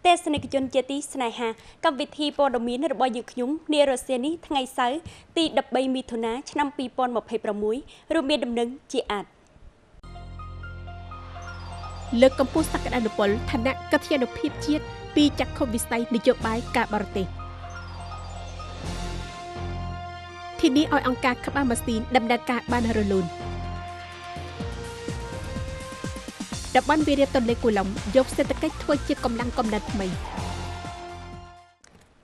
ទេសនិកជនជាទីស្នេហាកម្មវិធីព័ត៌មានរបស់យើងខ្ញុំនារសៀលនេះថ្ងៃសៅរ៍ទី13មិថុនាឆ្នាំ2026រួមមានដំណឹងជាអាចលើកកម្ពស់សក្តានុពលឋានៈកិត្តិយសភាពជាតិពីចក្ខុវិស័យនយោបាយការបរទេសទីនេះឲ្យអង្គការក្បាលម៉ាស៊ីនដំណើរការបានរលូនតំបន់វារីទន្លេគូឡុងយកសេដ្ឋកិច្ចធ្វើជាកម្លាំងកំណត់ថ្មី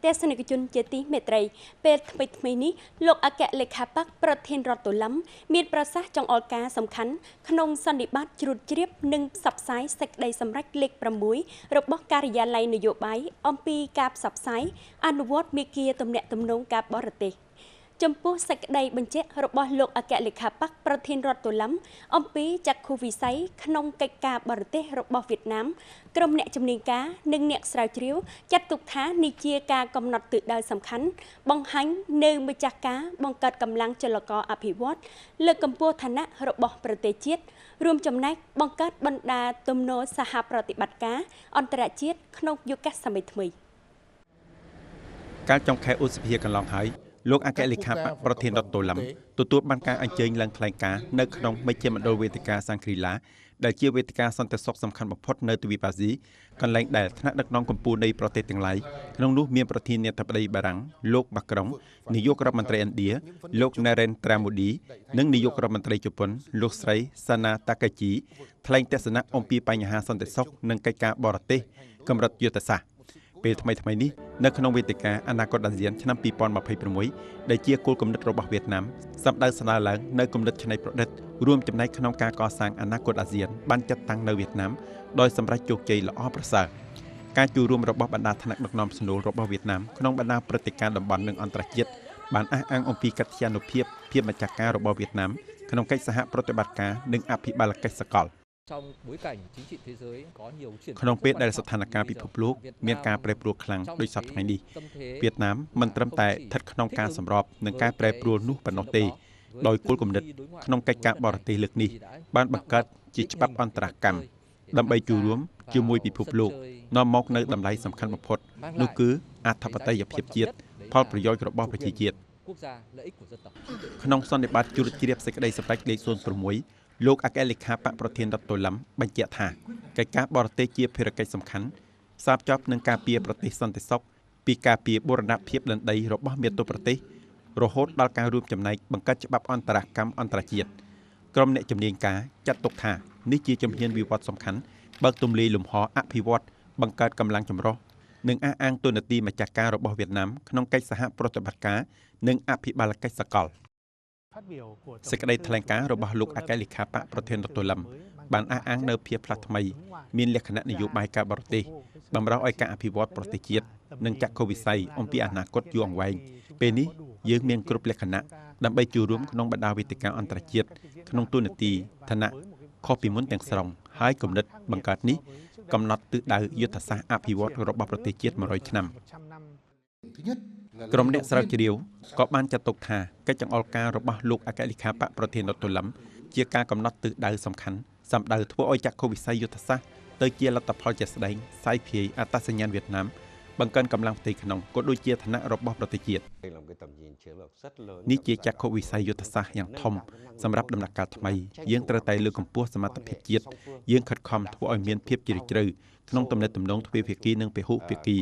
ទេសនិកជនជាទីមេត្រីពេលថ្មីនេះលោកអគ្គលេខាបកប្រធានរដ្ឋទូលំមានប្រសាសន៍ចង្អុលការសំខាន់ក្នុងសន្និបាតជ្រួតជ្រាបនិងផ្សព្វផ្សាយសេចក្តីសម្រេចលេខ6របស់ការិយាល័យនយោបាយអំពីការផ្សព្វផ្សាយអនុវត្តមាគ៌ាទំនាក់ទំនងការបរទេសចំពោះសេចក្តីបញ្ជាក់របស់លោកអគ្គលេខាបកប្រធានរដ្ឋទូលំអំពីចក្ខុវិស័យក្នុងកិច្ចការបរទេសរបស់វៀតណាមក្រុមអ្នកជំនាញការនិងអ្នកស្រាវជ្រាវចាត់ទុកថានេះជាការកំណត់ទិសដៅសំខាន់បង្ហាញនៅម្ចាស់ការបង្កើតកម្លាំងចលករអភិវឌ្ឍលើកកម្ពស់ឋានៈរបស់ប្រទេសជាតិរួមចំណែកបង្កើតបណ្ដាទំនោរសហប្រតិបត្តិការអន្តរជាតិក្នុងយុគសម័យថ្មីការចុងខែឧសភាកន្លងហើយលោកអគ្គលេខាបកប្រធានរដ្ឋទូលំទទួលបានការអញ្ជើញឡើងថ្លែងការណ៍នៅក្នុងមជ្ឈមណ្ឌលវេទិកាសង្គ្រីឡាដែលជាវេទិកាសន្តិសុខសំខាន់បំផុតនៅទ្វីបអាស៊ីកន្លែងដែលថ្នាក់ដឹកនាំកម្ពុជានៃប្រទេសទាំងឡាយក្នុងនោះមានប្រធានាធិបតីបារាំងលោកម៉ាក្រុងនាយករដ្ឋមន្ត្រីឥណ្ឌាលោកណេរ៉េនត្រាម៉ូឌីនិងនាយករដ្ឋមន្ត្រីជប៉ុនលោកស្រីសាណាតាកាជីថ្លែងទស្សនៈអំពីបញ្ហាសន្តិសុខនិងកិច្ចការបរទេសកម្រិតយុទ្ធសាស្ត្រពេលថ្មីនេះនៅក្នុងវេទិកាអនាគតអាស៊ានឆ្នាំ2026ដែលជាគោលគំនិតរបស់វៀតណាមសម្ដៅស្នើឡើងនៅគំនិតច្នៃប្រឌិតរួមចំណែកក្នុងការកសាងអនាគតអាស៊ានបានចាត់តាំងនៅវៀតណាមដោយសម្រេចជោគជ័យល្អប្រសើរការចូលរួមរបស់បណ្ដាថ្នាក់ដឹកនាំស្នូលរបស់វៀតណាមក្នុងបណ្ដាព្រឹត្តិការណ៍តំបន់និងអន្តរជាតិបានអះអាងអំពីកិត្យានុភាពភាពម្ចាស់ការរបស់វៀតណាមក្នុងកិច្ចសហប្រតិបត្តិការនិងអភិបាលកិច្ចសកលក្នុងពេលដែលស្ថានភាពពិភពលោកមានការប្រែប្រួលខ្លាំងដោយសពថ្ងៃនេះវៀតណាមមិនត្រឹមតែស្ថិតក្នុងការសម្របនឹងការប្រែប្រួលនោះប៉ុណ្ណោះទេដោយគោលគំនិតក្នុងកិច្ចការបរទេសលើកនេះបានបង្កើតជាច្បាប់អន្តរកម្មដើម្បីចូលរួមជាមួយពិភពលោកនាំមកនៅតម្លៃសំខាន់បំផុតនោះគឺអធិបតេយ្យភាពជាតិផលប្រយោជន៍របស់ប្រជាជាតិក្នុងសន្និបាតជ្រួតជ្រាបសេចក្តីសម្រេចលេខ06លោកអគ្គលេខាបកប្រធានរដ្ឋទូលំបញ្ជាក់ថាកិច្ចការបរទេសជាភារកិច្ចសំខាន់ផ្សារភ្ជាប់នឹងការពារប្រទេសសន្តិសុខពីការពារបូរណភាពដែនដីរបស់មាតុប្រទេសរហូតដល់ការរួមចំណែកបង្កើតច្បាប់អន្តរកម្មអន្តរជាតិក្រុមអ្នកជំនាញការចាត់ទុកថានេះជាជំហានវិវត្តសំខាន់បើកទម្លាយលំហអភិវឌ្ឍបង្កើតកម្លាំងចម្រុះនិងអះអាងទូនាទីម្ចាស់ការរបស់វៀតណាមក្នុងកិច្ចសហប្រតិបត្តិការនិងអភិបាលកិច្ចសកលសេចក្តីថ្លែងការណ៍របស់លោកអគ្គលេខាបកប្រធានរដ្ឋទូលំបានអះអាងនៅភាពផ្លាស់ថ្មីមានលក្ខណៈនយោបាយការបរទេសបម្រើឲ្យការអភិវឌ្ឍប្រទេសជាតិនិងចក្ខុវិស័យអំពីអនាគតយូរអង្វែងពេលនេះយើងមានគ្រប់លក្ខណៈដើម្បីចូលរួមក្នុងបណ្ដាវេទិកាអន្តរជាតិក្នុងទូនាទីឋានៈខុសពីមុនទាំងស្រុងហើយគំនិតបង្កើតនេះកំណត់ទិសដៅយុទ្ធសាស្ត្រអភិវឌ្ឍរបស់ប្រទេសជាតិ100ឆ្នាំក្រុមអ្នកស្រាវជ្រាវក៏បានចាត់ទុកថាកិច្ចចង្អុលការរបស់លោកអគ្គលេខាបកប្រធានរដ្ឋទូលំជាការកំណត់ទិសដៅសំខាន់សម្ដៅធ្វើឲ្យចក្ខុវិស័យយុទ្ធសាស្ត្រទៅជាលទ្ធផលជាក់ស្ដែងសាយភាយអត្តសញ្ញាណវៀតណាមបង្កើនកម្លាំងផ្ទៃក្នុងក៏ដូចជាឋានៈរបស់ប្រទេសជាតិនេះជាចក្ខុវិស័យយុទ្ធសាស្ត្រយ៉ាងធំសម្រាប់ដំណាក់កាលថ្មីយើងត្រូវតែលើកកម្ពស់សមត្ថភាពជាតិយើងខិតខំធ្វើឲ្យមានភាពជ្រាលជ្រៅក្នុងទំនាក់ទំនងទ្វេភាគីនិងពហុភាគី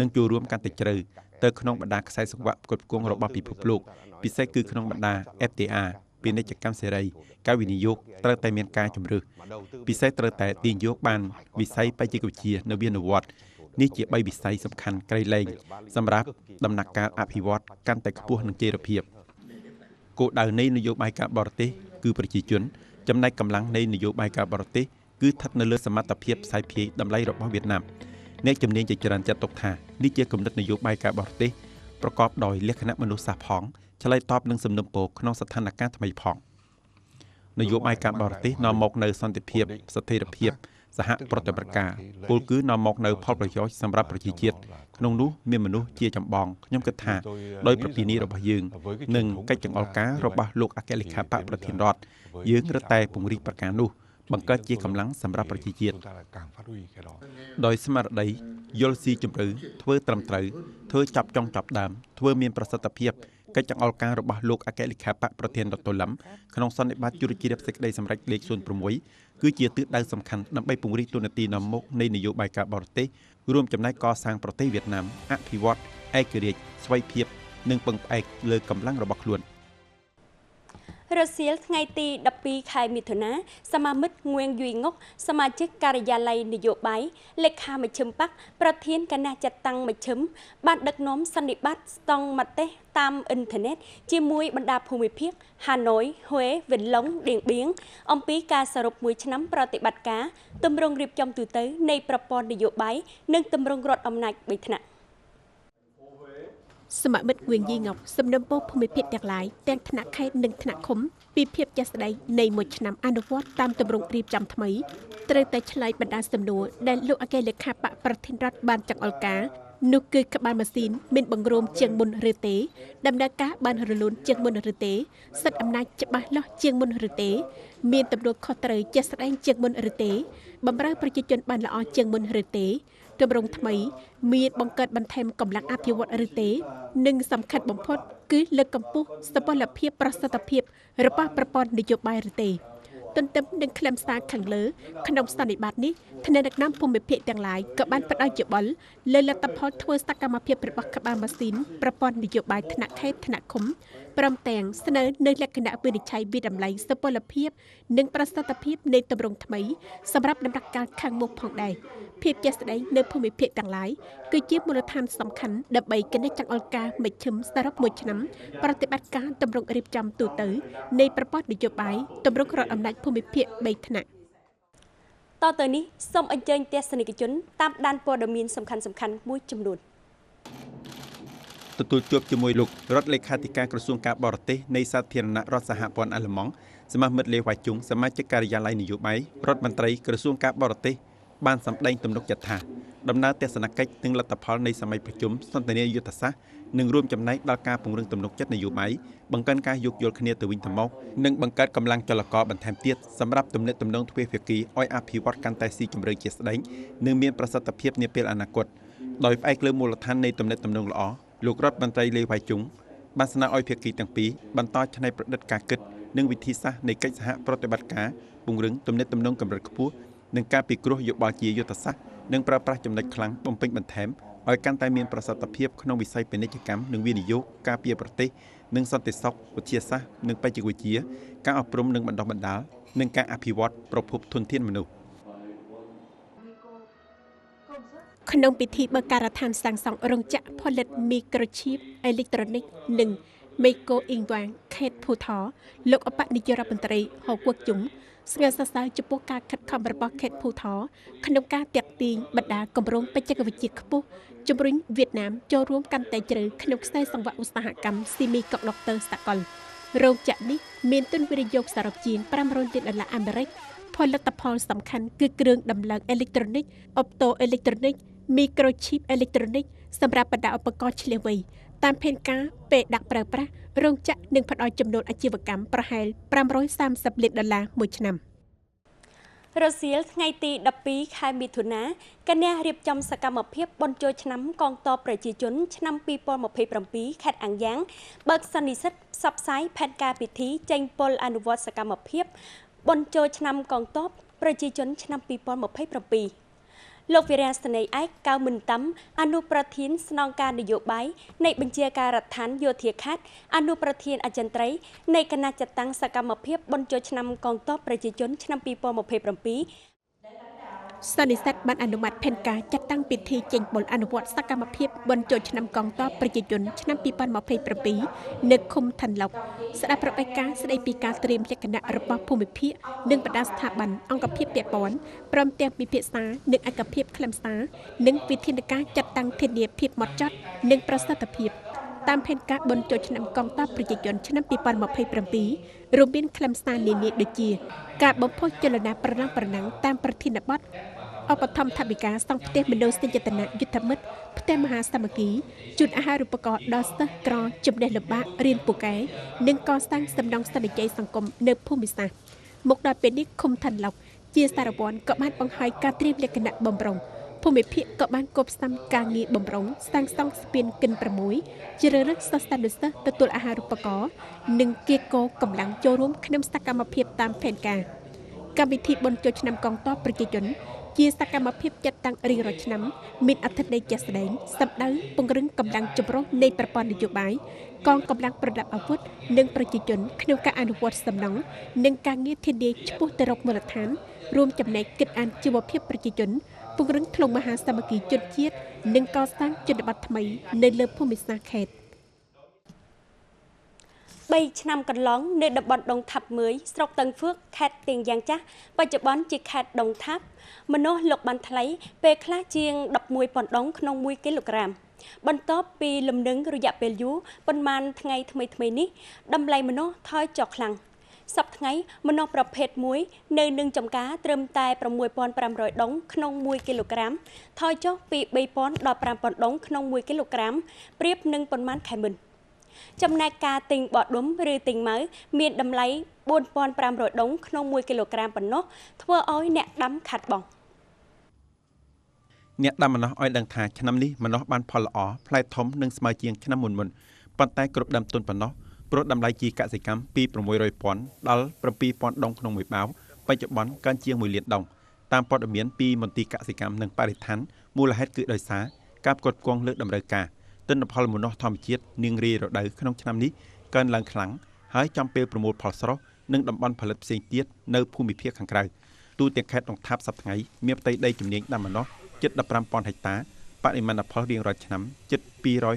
និងចូលរួមកាន់តែជ្រៅទៅក្នុងបណ្ដាខ្សែសង្វាក់ផ្គត់ផ្គង់របស់ពិភពលោកពិសេសគឺក្នុងបណ្ដា FTA ពាណិជ្ជកម្មសេរីការវិនិយោគត្រូវតែមានការជំរឿសពិសេសត្រូវតែទាញយកបានវិស័យបច្ចេកវិទ្យានៅវិនិវត្តនេះជា3វិស័យសំខាន់ក្រៃលែងសម្រាប់ដំណាក់កាលអភិវឌ្ឍកាន់តែខ្ពស់និងចីរភាពគោលដៅនៃនយោបាយការបរទេសគឺប្រជាជនចំណែកកម្លាំងនៃនយោបាយការបរទេសគឺស្ថិតនៅលើសមត្ថភាពផ្សាយភាយតម្លៃរបស់វៀតណាមអ្នកជំនាញជាច្រើនចាត់ទុកថានេះជាគំនិតនយោបាយការបរទេសប្រកបដោយលក្ខណៈមនុស្សសាស្ត្រផងឆ្លើយតបនឹងសំណុំពរក្នុងស្ថានភាពថ្មីផងនយោបាយការបរទេសនាំមកនៅសន្តិភាពស្ថិរភាពសហប្រតិបត្តិការគោលគឺនាំមកនៅផលប្រយោជន៍សម្រាប់ប្រជាជាតិក្នុងនោះមានមនុស្សជាចម្បងខ្ញុំគិតថាដោយប្រពៃណីរបស់យើងនិងកិច្ចចង្អុលការរបស់លោកអគ្គលេខាបកប្រធានរដ្ឋយើងរឹតតែពង្រីកប្រការនោះបង្កើតជាកម្លាំងសម្រាប់ប្រជាជាតិដោយស្មារតី យល់ស៊ីជម្រៅធ្វើត្រឹមត្រូវធ្វើចាប់ចង់ចាប់ដើមធ្វើមានប្រសិទ្ធភាពកិច្ចចង្អុលការរបស់លោកអគ្គលេខាបកប្រធានរដ្ឋតុលាំក្នុងសន្និបាតជួរជ្រាបសេចក្តីសម្រេចលេខ06គឺជាទិសដៅសំខាន់ដើម្បីពង្រីកទូនាទីនាំមុខនៃនយោបាយការបរទេសរួមចំណែកកសាងប្រទេសវៀតណាមអភិវឌ្ឍឯករាជ្យស្វ័យភាពនិងពឹងផ្អែកលើកម្លាំងរបស់ខ្លួនរសៀលថ្ងៃទី12ខែមិថុនាសមាមិត្តងួងយូយងុកសមាជិកការិយាល័យនយោបាយលេខាមជ្ឈិមបកប្រធានគណៈចាត់តាំងមជ្ឈិមបានដឹកនាំសន្និបាតស្តង់មតេសតាមអ៊ីនធឺណិតជាមួយបណ្ដាភូមិភាគហាណូយហុយវិនឡុងដៀងបៀងអំពីការសរុបមួយឆ្នាំប្រតិបត្តិការទម្រង់រៀបចំទូទៅនៃប្រព័ន្ធនយោបាយនិងទម្រង់រដ្ឋអំណាច3ថ្នាក់សមាមិត្តងួងយីងុកសំណុំពរភូមិភាគទាំងឡាយទាំងថ្នាក់ខេត្តនិងថ្នាក់ឃុំពីភាពជាក់ស្ដែងនៃមួយឆ្នាំអនុវត្តតាមទម្រង់រៀបចំថ្មីត្រូវតែឆ្លើយបណ្ដាសំណួរដែលលោកអគ្គលេខាបកប្រធានរដ្ឋបានចង្អុលការនោះគឺក្បាលម៉ាស៊ីនមានបង្រួមជាងមុនឬទេដំណើរការបានរលូនជាងមុនឬទេសិទ្ធិអំណាចច្បាស់លាស់ជាងមុនឬទេមានទំនួលខុសត្រូវជាក់ស្ដែងជាងមុនឬទេបម្រើប្រជាជនបានល្អជាងមុនឬទេទម្រង់ថ្មីមានបង្កើតបន្ថែមកម្លាំងអភិវឌ្ឍឬទេនិងសំខាន់បំផុតគឺលើកកម្ពស់សុពលភាពប្រសិទ្ធភាពរបស់ប្រព័ន្ធនយោបាយឬទេទន្ទឹមនឹងខ្លឹមសារខាងលើក្នុងសន្និបាតនេះថ្នាក់ដឹកនាំភូមិភាគទាំងឡាយក៏បានផ្ដល់យោបល់លើលទ្ធផលធ្វើសកម្មភាពរបស់ក្បាលម៉ាស៊ីនប្រព័ន្ធនយោបាយថ្នាក់ខេត្តថ្នាក់ឃុំព្រមទាំងស្នើនៅលក្ខណៈវិនិច្ឆ័យវិតម្លៃសុពលភាពនិងប្រសិទ្ធភាពនៃទម្រង់ថ្មីសម្រាប់ដំណាក់កាលខាងមុខផងដែរភាពជាក់ស្ដែងនៅភូមិភាគទាំងឡាយគឺជាមូលដ្ឋានសំខាន់ដើម្បីគណៈចង្អុលការមជ្ឈិមសរុបមួយឆ្នាំប្រតិបត្តិការទម្រង់រៀបចំទូទៅនៃប្រព័ន្ធនយោបាយទម្រង់រដ្ឋអំណាចភូមិភាគ3ថ្នាក់តទៅនេះសូមអញ្ជើញទស្សនិកជនតាមដានព័ត៌មានសំខាន់ៗមួយចំនួនទទួលជួបជាមួយលោករដ្ឋលេខាធិការក្រសួងការបរទេសនៃសាធារណរដ្ឋសហព័ន្ធអាល្លឺម៉ង់សមាមិត្តលេវ៉ាជុងសមាជិកការិយាល័យនយោបាយរដ្ឋមន្ត្រីក្រសួងការបរទេសបានសម្ដែងទំនុកចិត្តថាដំណើរទស្សនកិច្ចនិងលទ្ធផលនៃសម័យប្រជុំសន្ទនាយុទ្ធសាស្ត្រនឹងរួមចំណែកដល់ការពង្រឹងទំនុកចិត្តនយោបាយបង្កើនការយោគយល់គ្នាទៅវិញទៅមកនិងបង្កើតកម្លាំងចលករបន្ថែមទៀតសម្រាប់ទំនាក់ទំនងទ្វេភាគីឲ្យអភិវឌ្ឍកាន់តែស៊ីជម្រៅជាស្ដែងនិងមានប្រសិទ្ធភាពនាពេលអនាគតដោយផ្អែកលើមូលដ្ឋាននៃទំនាក់ទំនងល្អលោករដ្ឋមន្ត្រីលេវ៉ាជុងបានស្នើឲ្យភាគីទាំងពីរបន្តច្នៃប្រឌិតការគិតនិងវិធីសាស្ត្រនៃកិច្ចសហប្រតិបត្តិការពង្រឹងទំនាក់ទំនងកម្រិតខ្ពស់និងការពិគ្រោះយោបល់ជាយុទ្ធសាស្ត្រនិងប្រើប្រាស់ចំណុចខ្លាំងបំពេញបន្ថែមឲ្យកាន់តែមានប្រសិទ្ធភាពក្នុងវិស័យពាណិជ្ជកម្មនិងវិនិយោគការពារប្រទេសនិងសន្តិសុខវិទ្យាសាស្ត្រនិងបច្ចេកវិទ្យាការអប់រំនិងបណ្ដុះបណ្ដាលនិងការអភិវឌ្ឍប្រភពធនធានមនុស្សក្នុងពិធីបើកការដ្ឋានសាងសង់រោងចក្រផលិតមីក្រូឈីបអេឡិចត្រូនិកនិងមេកូអ៊ីងវ៉ាងខេត្តភូថរលោកអបនាយករដ្ឋមន្ត្រីហៅគួកជុំស្នើសរសើរចំពោះការខិតខំរបស់ខេត្តភូថរក្នុងការទាក់ទាញបណ្ដាគម្រោងបច្ចេកវិទ្យាខ្ពស់ជំរុញវៀតណាមចូលរួមកាន់តែជ្រៅក្នុងខ្សែសង្វាក់ឧស្សាហកម្មស៊ីមីកុងដុកទ័រសកលរោងចក្រនេះមានទុនវិនិយោគសរុបជាង$500 លានអាមេរិកផលិតផលសំខាន់គឺគ្រឿងដំឡើងអេឡិចត្រូនិកអូបតូអេឡិចត្រូនិកមីក្រូឈីបអេឡិចត្រូនិកសម្រាប់បណ្ដាឧបករណ៍ឆ្លៀសវៃតាមផែនការពេលដាក់ប្រើប្រាស់រោងចក្រនឹងផ្ដល់ចំណូលអាជីវកម្មប្រហែល$530 លានមួយឆ្នាំរសៀលថ្ងៃទី12ខែមិថុនាកញ្ញារៀបចំសកម្មភាពបុណ្យចូលឆ្នាំកងទ័ពប្រជាជនឆ្នាំ2027ខេត្តអាំងយ៉ាងបើកសន្និសីទផ្សព្វផ្សាយផែនការពិធីចេញពលអនុវត្តសកម្មភាពបុណ្យចូលឆ្នាំកងទ័ពប្រជាជនឆ្នាំ2027លោកវិរាស្នេហ៍ឯកកៅមិនតាំអនុប្រធានស្នងការនយោបាយនៃបញ្ជាការដ្ឋានយោធាខេត្តអនុប្រធានអចិន្ត្រៃយ៍នៃគណៈចាត់តាំងសកម្មភាពបុណ្យចូលឆ្នាំកងទ័ពប្រជាជនឆ្នាំ2027សន្និសីទបានអនុម័តផែនការចាត់តាំងពិធីចេញបុណ្យអនុវត្តសកម្មភាពបុណ្យចូលឆ្នាំកងទ័ពប្រជាជនឆ្នាំ2027នៅឃុំឋានឡុកស្ដាប់របាយការណ៍ស្ដីពីការត្រៀមលក្ខណៈរបស់ភូមិភាគនិងបណ្ដាស្ថាប័នអង្គភាពពាក់ព័ន្ធព្រមទាំងពិភាក្សានិងឯកភាពខ្លឹមសារនិងវិធានការចាត់តាំងធានាភាពហ្មត់ចត់និងប្រសិទ្ធភាពតាមផែនការបុណ្យចូលឆ្នាំកងទ័ពប្រជាជនឆ្នាំ2027រួមមានខ្លឹមសារនានាដូចជាការបំផុសចលនាប្រណាំងតាមប្រធានបទឧបត្ថម្ភថវិកាសង់ផ្ទះមនោសញ្ចេតនាយុទ្ធមិត្តផ្ទះមហាសាមគ្គីជូនអាហារូបករណ៍ដល់សិស្សក្រចំណេះលំបាករៀនពូកែនិងកសាងសំណង់ស្ថិរភាពសង្គមនៅភូមិសាស្ត្រមកដល់ពេលនេះឃុំឋានឡុកជាសារព័ន្ធក៏បានបង្ហាញការត្រៀមលក្ខណៈបំរុងភ ភូមិភាគក៏បានគប់ផ្សំការងារបំរុងសាងសង់ស្ពានគិន6ជ្រើសរើសសិស្សនិស្សិតទទួលអាហារូបករណ៍និងគៀកោកម្លាំងចូលរួមក្នុងសកម្មភាពតាមផែនការកម្មវិធីបុណ្យចូលឆ្នាំកងទ័ពប្រជាជនជាសកម្មភាពចាត់តាំងរៀងរាល់ឆ្នាំមានអត្ថន័យជាក់ស្ដែងសម្ដៅពង្រឹងកម្លាំងចម្រុះនៃប្រព័ន្ធនយោបាយកងកម្លាំងប្រដាប់អាវុធនិងប្រជាជនក្នុងការអនុវត្តសំណង់និងការងារធានាឆ្ពោះទៅរកមូលដ្ឋានរួមចំណែកគិតអានជីវភាពប្រជាជនពង្រឹងធ្លុងមហាសាមគ្គីជនជាតិនិងកសាងជនបទថ្មីនៅលើភូមិសាស្ត្រខេត្ត3 ឆ្នាំកន្លងនៅតំបន់ដងថាប់មើយស្រុកតឹងហ្វឿកខេត្តទៀងយ៉ាងចាស់បច្ចុប្បន្នជាខេត្តដងថាប់មនុស្សលោកបានថ្លៃពេលខ្លះជាង 11,000 ដងក្នុង 1 គីឡូក្រាមបន្ទាប់ពីលំនឹងរយៈពេលយូរប៉ុន្មានថ្ងៃថ្មីនេះតម្លៃមនុស្សថយចុះខ្លាំងសប្តាហ៍ថ្ងៃមនុស្សប្រភេទមួយនៅនឹងចំការត្រឹមតែ 6,500 ដងក្នុង 1 គីឡូក្រាមថយចុះពី 3,000 ដល់ 5,000 ដងក្នុង 1 គីឡូក្រាមប្រៀបនឹងប៉ុន្មានខែមុនចំណែកការទិញបដុំឬទិញម៉ៅមានតម្លៃ 4,500 ដងក្នុង 1 គីឡូក្រាមប៉ុណ្ណោះធ្វើឲ្យអ្នកដាំខាត់បងអ្នកដាំម្នាស់ឲ្យដឹងថាឆ្នាំនេះម្នាស់បានផលល្អផ្លែធំនិងស្មើជាងឆ្នាំមុនប៉ុន្តែគ្រប់ដើមទុនប៉ុណ្ណោះព្រោះតម្លៃជីកសិកម្មពី 600,000 ដល់ 7,000 ដងក្នុងមួយបាវបច្ចុប្បន្នកើនជាង 1 លានដងតាមព័ត៌មានពីមន្ទីរកសិកម្មនិងបរិស្ថានមូលហេតុគឺដោយសារការផ្គត់ផ្គង់លើតម្រូវការទិន្នផលម្នាស់ធម្មជាតិនាងរាយរដូវក្នុងឆ្នាំនេះកើនឡើងខ្លាំងហើយចំពេលប្រមូលផលស្រស់និងតំបន់ផលិតផ្សេងទៀតនៅភូមិភាគខាងក្រៅទូទាំងខេត្តដងថាប់សប្តាហ៍ថ្ងៃមានផ្ទៃដីជំនាញដាំម្នាស់ជិត 15,000 ហិកតាបរិមាណផលរៀងរាល់ឆ្នាំជិត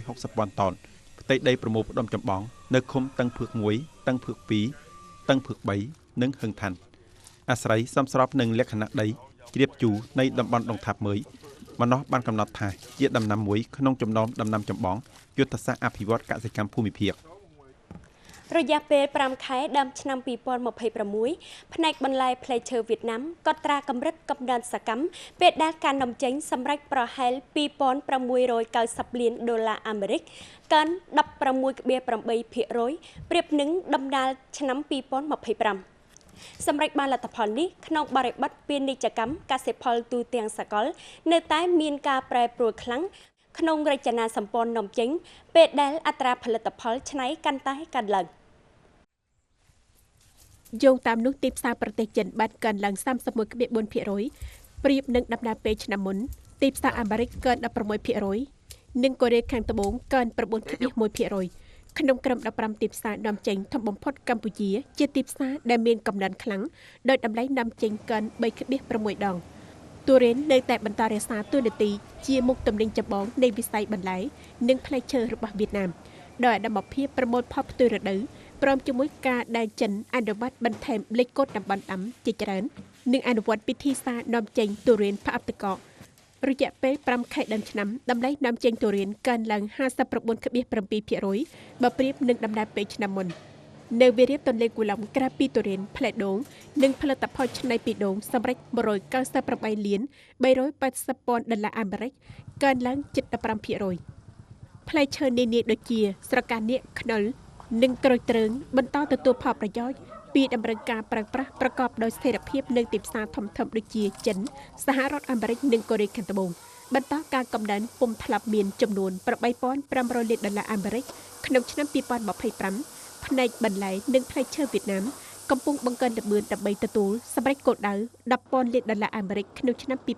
260,000 តោនផ្ទៃដីប្រមូលផ្ដុំចម្បងនៅឃុំតឹងភឿក1តឹងភឿក2តឹងភឿក3និងហឹងឋានអាស្រ័យសមស្របនឹងលក្ខណៈដីជ្រាបជូរនៃតំបន់ដងថាប់មើយម្នាស់បានកំណត់ថាជាដំណាំមួយក្នុងចំណោមដំណាំចម្បងយុទ្ធសាស្ត្រអភិវឌ្ឍកសិកម្មភូមិភាគរយៈពេល 5 ខែដើមឆ្នាំ 2026 ផ្នែកបន្លែផ្លែឈើវៀតណាមក៏ត្រាកម្រិតកំណើនសកម្មពេលដែលការនាំចេញសម្រេចប្រហែល 2,690 លានដុល្លារអាមេរិកកើន 16.8% ប្រៀបនឹងដំណាលឆ្នាំ 2025 សម្រាប់បានលទ្ធផលនេះក្នុងបរិបទពាណិជ្ជកម្មកសិផលទូទាំងសកលនៅតែមានការប្រែប្រួលខ្លាំងក្នុងរចនាសម្ព័ន្ធនាំចេញពេលដែលអត្រាផលិតផលឆ្នៃកាន់តែកើនឡើងយោងតាមនោះទីផ្សារប្រទេសចិនបានកើនឡើង 31.4% ប្រៀបនឹងដំណាលពេលឆ្នាំមុនទីផ្សារអាមេរិកកើន 16% និងកូរ៉េខាងត្បូងកើន 9.1% ក្នុងក្រុម 15 ទីផ្សារនាំចេញធំបំផុតកម្ពុជាជាទីផ្សារដែលមានកំណើនខ្លាំងដោយតម្លៃនាំចេញកើន 3.6 ដងទុរេននៅតែបន្តរក្សាតួនាទីជាមុខទំនិញចម្បងនៃវិស័យបន្លែនិងផ្លែឈើរបស់វៀតណាមដោយអាដាមភាពប្រមូលផលផ្ទុយរដូវព្រមជាមួយការដែលចិនអនុវត្តបន្ថែមលេខកូដតំបន់ដាំជាច្រើននិងអនុវត្តពិធីសារនាំចេញទុរេនផ្អាប់ទឹកកករយៈពេល 5 ខែដើមឆ្នាំតម្លៃនាំចេញទុរេនកើនឡើង 59.7% បើប្រៀបនឹងដំណាលពេលឆ្នាំមុននៅវារីបទន្លេគូឡុងក្រៅពីទុរេនផ្លែដូងនិងផលិតផលឆ្នៃពីដូងសម្រេច 198 លាន 380 ពាន់ដុល្លារអាមេរិកកើនឡើងជិត 15% ផ្លែឈើនានាដូចជាស្រកានាគខ្នុរនិងក្រូចទ្រើងបន្តទទួលផលប្រយោជន៍ពីតម្រូវការប្រើប្រាស់ប្រកបដោយស្ថិរភាពនៅទីផ្សារធំៗដូចជាចិនសហរដ្ឋអាមេរិកនិងកូរ៉េខាងត្បូងបន្តការកំណើនពុំធ្លាប់មានចំនួន 8,500 លានដុល្លារអាមេរិកក្នុងឆ្នាំ 2025 ផ្នែកបន្លែនិងផ្លែឈើវៀតណាមកំពុងបង្កើនល្បឿនដើម្បីទទួលសម្រេចគោលដៅ 10,000 លានដុល្លារអាមេរិកក្នុងឆ្នាំ 2026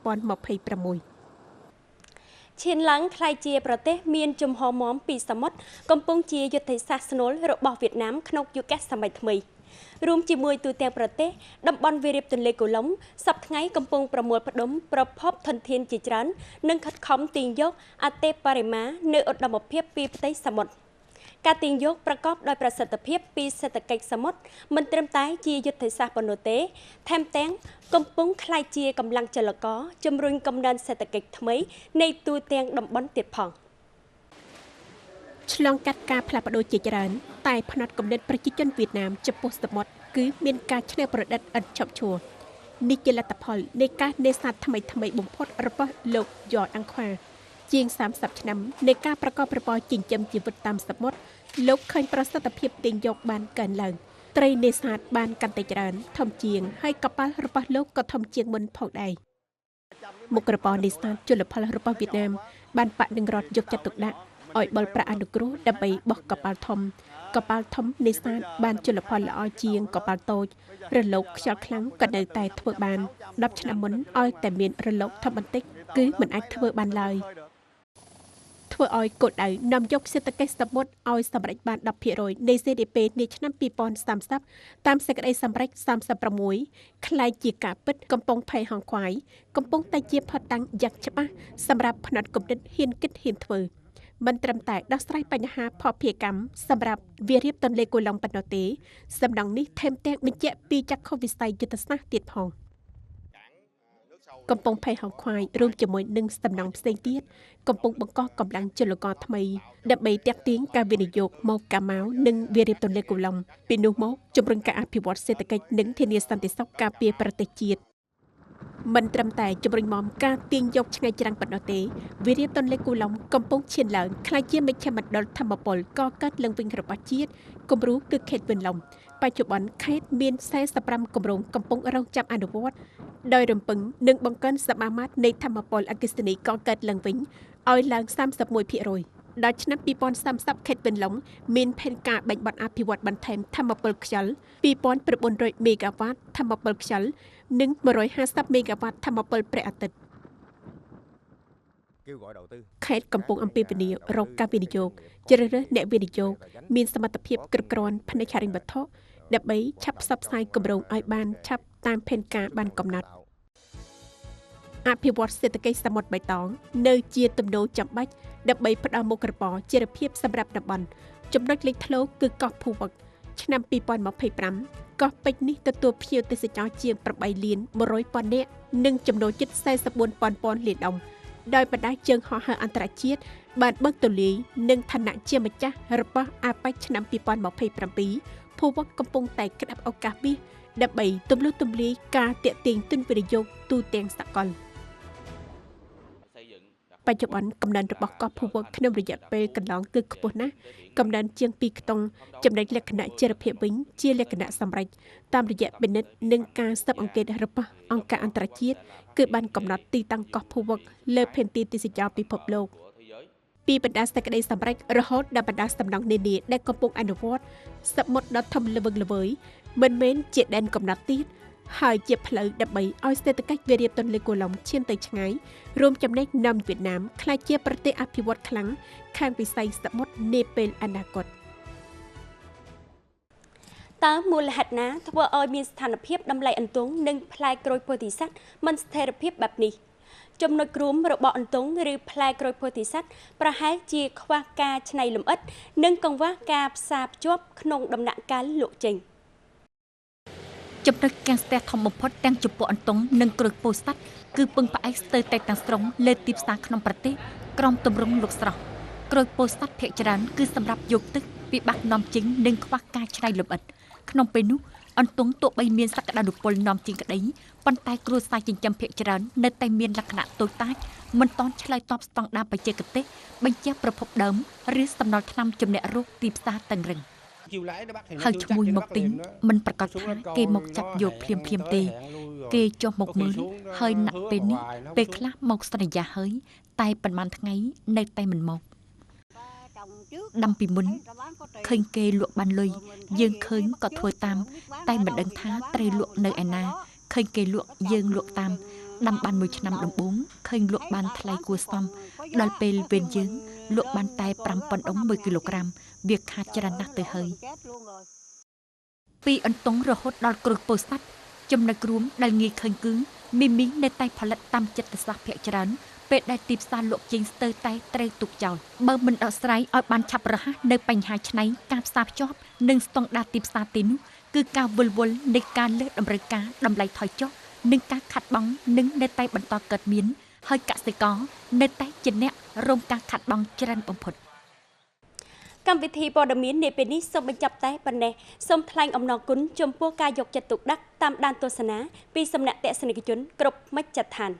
ឈានឡើងក្លាយជាប្រទេសមានជំហរមាំពីសមុទ្រកំពុងជាយុទ្ធសាស្ត្រស្នូលរបស់វៀតណាមក្នុងយុគសម័យថ្មីរួមជាមួយទូទាំងប្រទេសតំបន់វារីបទន្លេគូឡុងសប្តាហ៍ថ្ងៃកំពុងប្រមូលផ្ដុំប្រភពធនធានជាច្រើននិងខិតខំទាញយកអតិបរមានៅឧត្តមភាពពីផ្ទៃសមុទ្រការទាញយកប្រកបដោយប្រសិទ្ធភាពពីសេដ្ឋកិច្ចសមុទ្រមិនត្រឹមតែជាយុទ្ធសាស្ត្រប៉ុណ្ណោះទេថែមទាំងកំពុងក្លាយជាកម្លាំងចលករជំរុញកំណើនសេដ្ឋកិច្ចថ្មីនៃទូទាំងតំបន់ទៀតផងឆ្លងកាត់ការផ្លាស់ប្ដូរជាច្រើនតែផ្នែកគំនិតប្រជាជនវៀតណាមចំពោះសមុទ្រគឺមានការច្នៃប្រឌិតឥតឈប់ឈរនេះជាលទ្ធផលនៃការនេសាទថ្មីបំផុតរបស់លោកយ៉រអង្ខ្វាជាង30ឆ្នាំនៃការប្រកបរបរចិញ្ចឹមជីវិតតាមសមុទ្រលោកឃើញប្រសិទ្ធភាពទាញយកបានកើនឡើងត្រីនេសាទបានកាន់តែច្រើនធំជាងហើយកប៉ាល់របស់លោកក៏ធំជាងមុនផងដែរ មុខរបរនេសាទជលផលរបស់វៀតណាមបានបដិងរដ្ឋយកចិត្តទុកដាក់ឲ្យបលប្រាក់អនុគ្រោះដើម្បីបោះកប៉ាល់ធំនេសាទបានជលផលល្អជាងកប៉ាល់តូចរលកខ្យល់ខ្លាំងក៏នៅតែធ្វើបាន10ឆ្នាំមុនឲ្យតែមានរលកធំបន្តិចគឺមិនអាចធ្វើបានឡើយធ្វើឲ្យគោលដៅនាំយកសេដ្ឋកិច្ចសមុទ្រឲ្យសម្រេចបាន 10% នៃ GDP នាឆ្នាំ2030តាមសេចក្តីសម្រេច36ខ្លាយជាការពិតកំពុងភ័យហង្សខ្វាយកំពុងតែជាផុតតាំងយ៉ាងច្បាស់សម្រាប់ផ្នែកគំនិតហ៊ានគិតហ៊ានធ្វើមិនត្រឹមតែដោះស្រាយបញ្ហាភស្តុភារកម្មសម្រាប់វារៀបទន្លេគូឡុងប៉ុណ្ណោះទេសំណង់នេះថែមទាំងបញ្ជាក់ពីចក្ខុវិស័យយុទ្ធសាស្ត្រទៀតផងកំពុងភ័យហង្សខ្វាយរួមជាមួយនឹងសំណង់ផ្សេងទៀតកំពុងបង្កកម្លាំងជលករថ្មីដើម្បីទាក់ទាញការវិនិយោគមកកាម៉ៅនិងវារៀបទន្លេគូឡុងពីនោះមកជំរុញការអភិវឌ្ឍសេដ្ឋកិច្ចនិងធានាសន្តិសុខការពារប្រទេសជាតិមិនត្រឹមតែជំរុញមកការទាញយកឆ្ងាយច្រាំងប៉ុណ្ណោះទេវារៀបទន្លេគូឡុងកំពុងឈានឡើងក្លាយជាមជ្ឈមណ្ឌលធម្មពលកកើតឡើងវិញរបស់ជាតិគំរូគឺខេត្តវិនឡុងបច្ចុប្បន្នខេត្តមាន45គម្រោងកំពុងរងចាំអនុវត្តដោយរំពឹងនឹងបង្កើនសមាមាត្រនៃធម្មពលអគ្គិសនីកកើតឡើងវិញឲ្យឡើង 31% ដល់ឆ្នាំ2030ខេត្តវិនឡុងមានផែនការបែងបាត់អភិវឌ្ឍបន្ថែមធម្មពលខ្យល់ 2,900 មេហ្គាវ៉ាតធម្មពលខ្យល់និង150មេហ្គាវ៉ាតធម្មពលព្រះអាទិត្យខេត្តកំពុងអំពាវនាវរកការវិនិយោគជ្រើសរើសអ្នកវិនិយោគមានសមត្ថភាពគ្រប់គ្រាន់ផ្នែកហិរញ្ញវត្ថុដើម្បីឆាប់ផ្សព្វផ្សាយគម្រោងឲ្យបានឆាប់តាមផែនការបានកំណត់អភិវឌ្ឍសេដ្ឋកិច្ចសមុទ្របៃតងនៅជាទំនោរចាំបាច់ដើម្បីផ្ដល់មុខរបរជារភាពសម្រាប់តំបន់ចំណុចលេចធ្លោគឺកោះភូវឹកឆ្នាំ2025កោះពេជ្រនេះទទួលភ្ញៀវទេសចរជាង8លាន100ពាន់នាក់និងចំណូលជិត44ពាន់លានដុល្លារដោយបណ្ដាជើងហោះហើរអន្តរជាតិបានបើកទូលាយនិងឋានៈជាម្ចាស់របស់អាប៉ែកឆ្នាំ2027ភូវឹកកំពុងតែក្តាប់ឱកាសមាសដើម្បីទម្លុះទម្លាយការទាក់ទាញទុនវិនិយោគទូទាំងសកលបច្ចុប្បន្នកំណើនរបស់កោះភូវឹកក្នុងរយៈពេលកន្លងគឺខ្ពស់ណាស់កំណើនជាង2ខ្ទង់ចំណែកលក្ខណៈជារភាពវិញជាលក្ខណៈសម្រេចតាមរយៈពិនិត្យនិងការស៊ើបអង្កេតរបស់អង្គការអន្តរជាតិគឺបានកំណត់ទីតាំងកោះភូវឹកលើផែនទីទេសចរពិភពលោកពីបណ្ដាសេចក្តីសម្រេចរហូតដល់បណ្ដាសំណង់នានាដែលកំពុងអនុវត្តសមុទ្រដ៏ធំល្វឹងល្វើយមិនមែនជាដែនកំណត់ទៀតហើយជាផ្លូវដើម្បីឲ្យសេដ្ឋកិច្ចវារៀបទន្លេគូឡុងឈានទៅឆ្ងាយរួមចំណែកនាំវៀតណាមក្លាយជាប្រទេសអភិវឌ្ឍខ្លាំងខាងវិស័យសមុទ្រនាពេលអនាគតតើមូលហេតុណាធ្វើឲ្យមានស្ថានភាពតម្លៃអន្ទង់និងផ្លែក្រូចពោធិសត្វមិនស្ថិរភាពបែបនេះចំណុចរួមរបស់អន្ទង់ឬផ្លែក្រូចពោធិសត្វប្រហែលជាខ្វះការច្នៃលម្អិតនិងកង្វះការផ្សារភ្ជាប់ក្នុងដំណាក់កាលលក់ចេញចំណុចកាំងស្ទះធំបំផុតទាំងចំពោះអន្ទង់និងក្រូចពោធិសត្វគឺពឹងផ្អែកស្ទើរតែទាំងស្រុងលើទីផ្សារក្នុងប្រទេសក្រោមទម្រង់លក់ស្រស់ក្រូចពោធិសត្វភាគច្រើនគឺសម្រាប់យកទឹកពីបាក់នាំចេញនិងខ្វះការច្នៃលម្អិតក្នុងពេលនោះអន្ទង់ទោះបីមានសក្តានុពលនាំចេញក្តីប៉ុន្តែគ្រួសារចិញ្ចឹមភាគច្រើននៅតែមានលក្ខណៈតូចតាចមិនទាន់ឆ្លើយតបស្តង់ដារបច្ចេកទេសបញ្ជាប្រភពដើមឬសំណល់ថ្នាំជំនះរោគទីផ្សារតឹងរឹងហើយឈ្មោះមកទិញមិនប្រកាសថាគេមកចាប់យកភ្លាមទេគេចុះមកមើលហើយណាក់ពេលនេះពេលខ្លះមកសន្យាហើយតែប៉ុន្មានថ្ងៃនៅតែមិនមកដាំពីមុនឃើញគេលក់បានលុយយើងឃើញក៏ធ្វើតាមតែមិនដឹងថាត្រូវលក់នៅឯណាឃើញគេលក់យើងលក់តាមដាំបាន1ឆ្នាំដំបូងឃើញលក់បានថ្លៃគួរសមដល់ពេលវេនយើងលក់បានតែ 5,000 ដុំ1គីឡូក្រាមវាខាតច្រើនណាស់ទៅហើយពីអន្ទង់រហូតដល់ក្រូចពោធិសត្វចំណុចរួមដែលងាយឃើញគឺមីមីនៅតែផលិតតាមចិត្តសាស្ត្រភាគច្រើនពេលដែលទីផ្សារលក់ចេញស្ទើរតែត្រូវទុកចោលបើមិនដោះស្រាយឲ្យបានឆាប់រហ័សនៅបញ្ហាឆ្នៃការផ្សារភ្ជាប់និងស្តង់ដារទីផ្សារទីនោះគឺការវិលវល់នៃការលើសតម្រូវការតម្លៃថយចុះនិងការខាត់បងនឹងនៅតែបន្តកើតមានហើយកសិករនៅតែជាអ្នករងការខាត់បងច្រើនបំផុតកម្មវិធីព័ត៌មាននាពេលនេះសូមបញ្ចប់តែប៉ុណ្ណេះសូមថ្លែងអំណរគុណចំពោះការយកចិត្តទុកដាក់តាមដានទស្សនាពីសំណាក់ទស្សនិកជនគ្រប់មជ្ឈដ្ឋាន